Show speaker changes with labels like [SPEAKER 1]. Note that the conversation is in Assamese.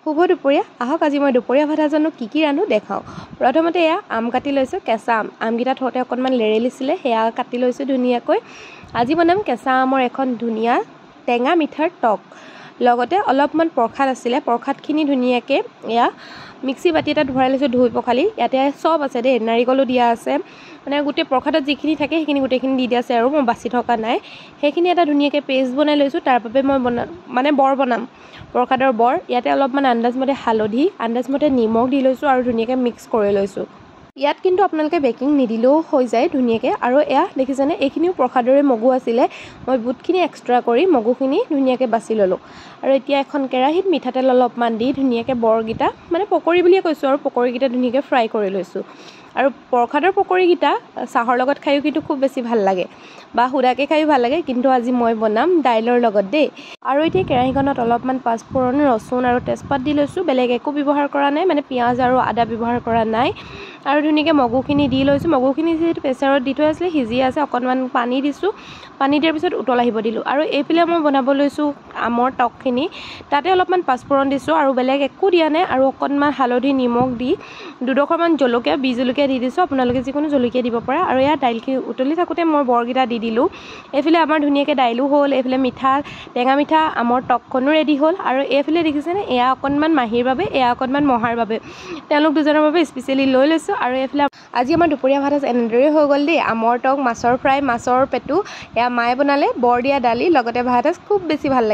[SPEAKER 1] শুভ দুপৰীয়া আহক আজি মই দুপৰীয়া ভাত জানো কি ৰান্ধো দেখাও। প্ৰথমতে এয়া আম কাটি লৈছো, কেঁচা আমকেইটা থওঁতে অকণমান লেৰেলিছিলে, সেয়া কাটি লৈছো ধুনীয়াকৈ। আজি বনাম কেঁচা আমৰ এখন ধুনীয়া টেঙা মিঠাৰ টক। লগতে অলপমান প্ৰসাদ আছিলে, প্ৰসাদখিনি ধুনীয়াকৈ এয়া মিক্সি বাতি এটাত ভৰাই লৈছোঁ ধুই পখালি। ইয়াতে চব আছে দেই, নাৰিকলো দিয়া আছে, মানে গোটেই প্ৰসাদত যিখিনি থাকে সেইখিনি গোটেইখিনি দি দিয়া আছে আৰু মই বাছি থকা নাই। সেইখিনি এটা ধুনীয়াকৈ পেষ্ট বনাই লৈছোঁ। তাৰ বাবে মই বৰ বনাম, প্ৰসাদৰ বৰ। ইয়াতে অলপমান আন্দাজমতে হালধি, আন্দাজমতে নিমখ দি লৈছোঁ আৰু ধুনীয়াকৈ মিক্স কৰি লৈছোঁ। ইয়াত কিন্তু আপোনালোকে বেকিং নিদিলেও হৈ যায় ধুনীয়াকৈ। আৰু এয়া দেখিছেনে, এইখিনিও প্ৰসাদৰে মগু আছিলে, মই বুটখিনি এক্সট্ৰা কৰি মগুখিনি ধুনীয়াকৈ বাছি ল'লোঁ। আৰু এতিয়া এখন কেৰাহীত মিঠাতেল অলপমান দি ধুনীয়াকৈ বৰকেইটা, মানে পকৰি বুলিয়ে কৈছোঁ আৰু পকৰিকেইটা ধুনীয়াকৈ ফ্ৰাই কৰি লৈছোঁ। আৰু প্ৰসাদৰ পকৰিকেইটা চাহৰ লগত খায়ো কিন্তু খুব বেছি ভাল লাগে, বা সুদাকৈ খায়ো ভাল লাগে, কিন্তু আজি মই বনাম দাইলৰ লগত দেই। আৰু এতিয়া কেৰাহীখনত অলপমান পাঁচফোৰণ, ৰচুন আৰু তেজপাত দি লৈছোঁ। বেলেগ একো ব্যৱহাৰ কৰা নাই, মানে পিঁয়াজ আৰু আদা ব্যৱহাৰ কৰা নাই। আৰু ধুনীয়াকৈ মগুখিনি দি লৈছোঁ। মগুখিনি যিহেতু প্ৰেছাৰত দি থোৱা আছিলে, সিজি আছে, অকণমান পানী দিছোঁ। পানী দিয়াৰ পিছত উতল আহিব দিলোঁ। আৰু এইফালে মই বনাব লৈছোঁ আমৰ টকখিনি। তাতে অলপমান পাঁচফোৰণ দিছোঁ আৰু বেলেগ একো দিয়া নাই। আৰু অকণমান হালধি, নিমখ দি দুডোখৰমান জলকীয়া, বি জলকীয়া দি দিছোঁ, আপোনালোকে যিকোনো জলকীয়া দিব পাৰে। আৰু এয়া দাইলখিনি উতলি থাকোঁতে মই বৰকেইটা দি দিলোঁ। এইফালে আমাৰ ধুনীয়াকৈ দাইলো হ'ল, এইফালে টেঙা মিঠা আমৰ টকখনো ৰেডি হ'ল। আৰু এইফালে দেখিছেনে, এয়া অকণমান মাহীৰ বাবে, এয়া অকণমান মহাৰ বাবে, তেওঁলোক দুজনৰ বাবে স্পেচিয়েলি লৈ লৈছোঁ। আৰু এইফালে আজি আমাৰ দুপৰীয়া ভাত এনেদৰেই হৈ গ'ল দেই। আমৰ টক, মাছৰ ফ্ৰাই, মাছৰ পেটু, এয়া মায়ে বনালে, বৰ দিয়া দালি, লগতে ভাত খুব বেছি ভাল লাগে।